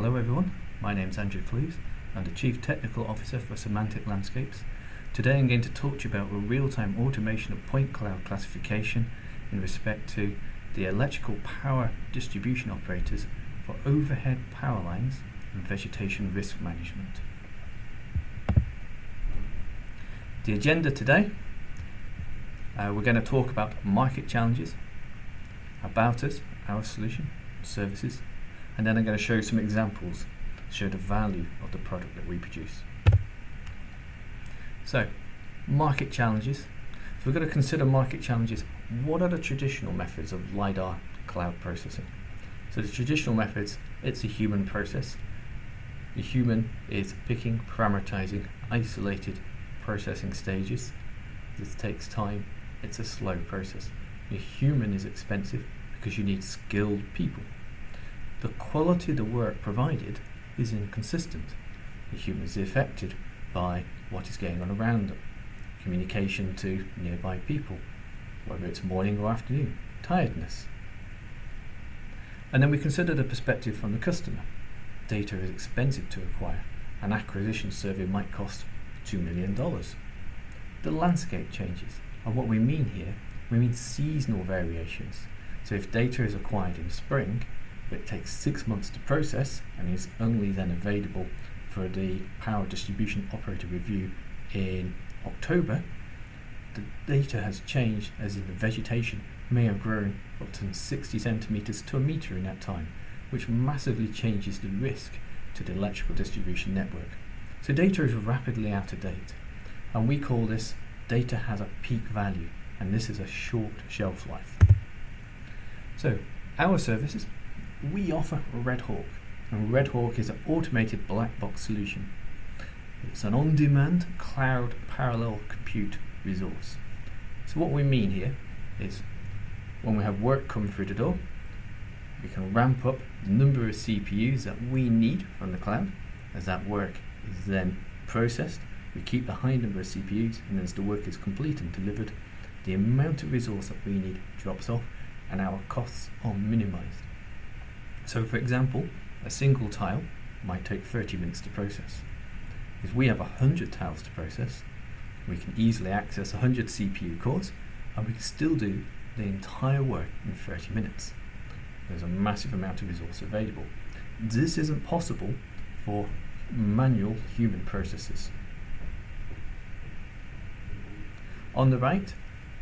Hello everyone, my name's Andrew Cleves. I'm the Chief Technical Officer for Semantic Landscapes. Today I'm going to talk to you about real-time automation of point cloud classification in respect to the electrical power distribution operators for overhead power lines and vegetation risk management. The agenda today, we're going to talk about market challenges, about us, our solution, services, and then I'm going to show you some examples to show the value of the product that we produce. So, market challenges. So we're going to consider market challenges. What are the traditional methods of Lidar cloud processing? So the traditional methods, it's a human process. The human is picking, parameterizing, isolated processing stages. This takes time. It's a slow process. The human is expensive because you need skilled people. The quality of the work provided is inconsistent. The human is affected by what is going on around them. Communication to nearby people, whether it's morning or afternoon, tiredness. And then we consider the perspective from the customer. Data is expensive to acquire. An acquisition survey might cost $2 million. The landscape changes. And what we mean here, we mean seasonal variations. So if data is acquired in spring, but it takes 6 months to process and is only then available for the power distribution operator review in October, the data has changed, as in the vegetation may have grown up to 60 centimeters to a meter in that time, which massively changes the risk to the electrical distribution network. So data is rapidly out of date, and we call this data has a peak value, and this is a short shelf life. So our services, we offer Red Hawk, and Red Hawk is an automated black box solution. It's an on-demand cloud parallel compute resource. So what we mean here is when we have work come through the door, we can ramp up the number of CPUs that we need from the cloud. As that work is then processed, we keep the high number of CPUs, and as the work is complete and delivered, the amount of resource that we need drops off and our costs are minimized. So for example, a single tile might take 30 minutes to process. If we have 100 tiles to process, we can easily access 100 CPU cores, and we can still do the entire work in 30 minutes. There's a massive amount of resource available. This isn't possible for manual human processes. On the right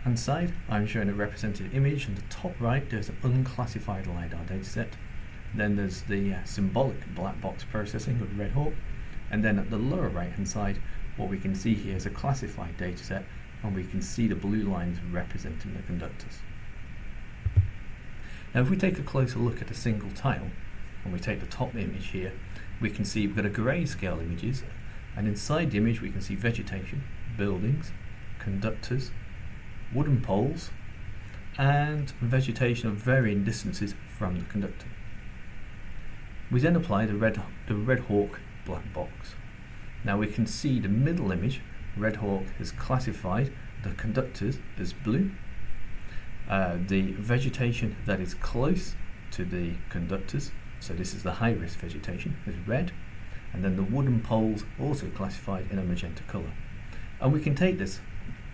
hand side, I'm showing a represented image. On the top right, there's an unclassified LiDAR dataset. Then there's the symbolic black box processing of Red Hawk. And then at the lower right hand side, what we can see here is a classified dataset, and we can see the blue lines representing the conductors. Now if we take a closer look at a single tile, and we take the top image here, we can see we've got a grayscale images, and inside the image we can see vegetation, buildings, conductors, wooden poles, and vegetation of varying distances from the conductor. We then apply the Red Hawk black box. Now we can see the middle image. Red Hawk has classified the conductors as blue. The vegetation that is close to the conductors, so this is the high risk vegetation, is red, and then the wooden poles also classified in a magenta color. And we can take this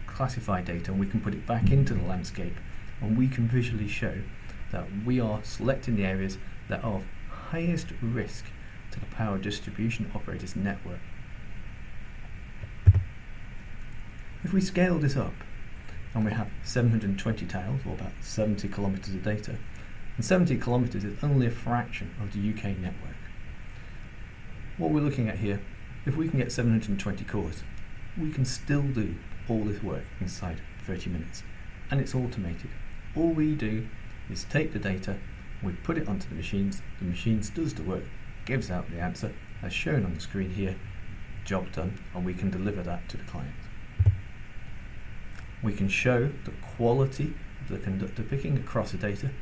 classified data and we can put it back into the landscape, and we can visually show that we are selecting the areas that are of highest risk to the power distribution operator's network. If we scale this up, and we have 720 tiles, or about 70 kilometers of data, and 70 kilometers is only a fraction of the UK network. What we're looking at here, if we can get 720 cores, we can still do all this work inside 30 minutes, and it's automated. All we do is take the data, we put it onto the machines does the work, gives out the answer, as shown on the screen here, job done, and we can deliver that to the client. We can show the quality of the conductor picking across the data.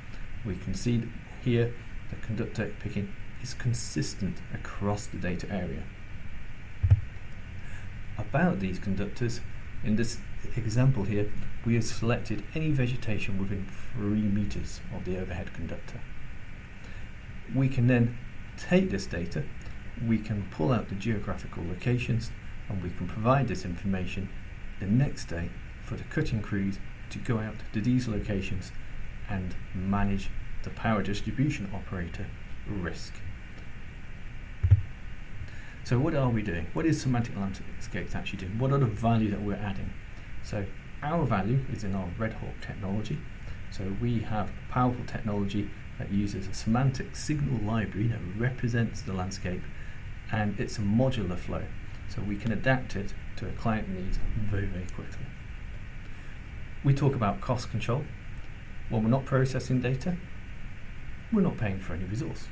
We can see here the conductor picking is consistent across the data area. About these conductors, in this example here, we have selected any vegetation within 3 meters of the overhead conductor. We can then take this data, we can pull out the geographical locations and we can provide this information the next day for the cutting crews to go out to these locations and manage the power distribution operator risk. So what are we doing? What is semantic landscapes actually doing? What are the value that we're adding? So our value is in our Red Hawk technology. So we have a powerful technology that uses a semantic signal library that represents the landscape, and it's a modular flow. So we can adapt it to a client needs very, very quickly. We talk about cost control. When we're not processing data, we're not paying for any resource.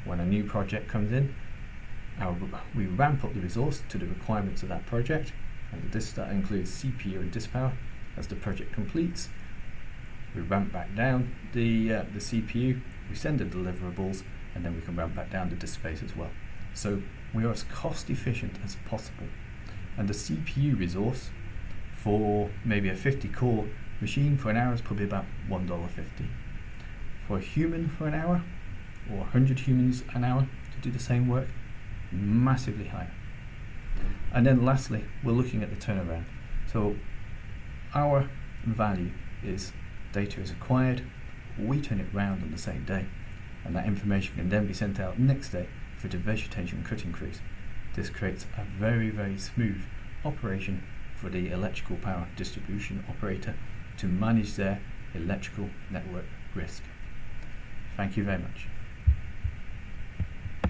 When a new project comes in, we ramp up the resource to the requirements of that project, and that includes CPU and disk power. As the project completes, we ramp back down the CPU, we send the deliverables, and then we can ramp back down the disk space as well. So we are as cost efficient as possible. And the CPU resource for maybe a 50 core machine for an hour is probably about $1.50. For a human for an hour, or 100 humans an hour to do the same work, massively higher. And then lastly, we're looking at the turnaround. So our value is data is acquired, we turn it round on the same day, and that information can then be sent out next day for the vegetation cutting crews. This creates a very, very smooth operation for the electrical power distribution operator to manage their electrical network risk. Thank you very much.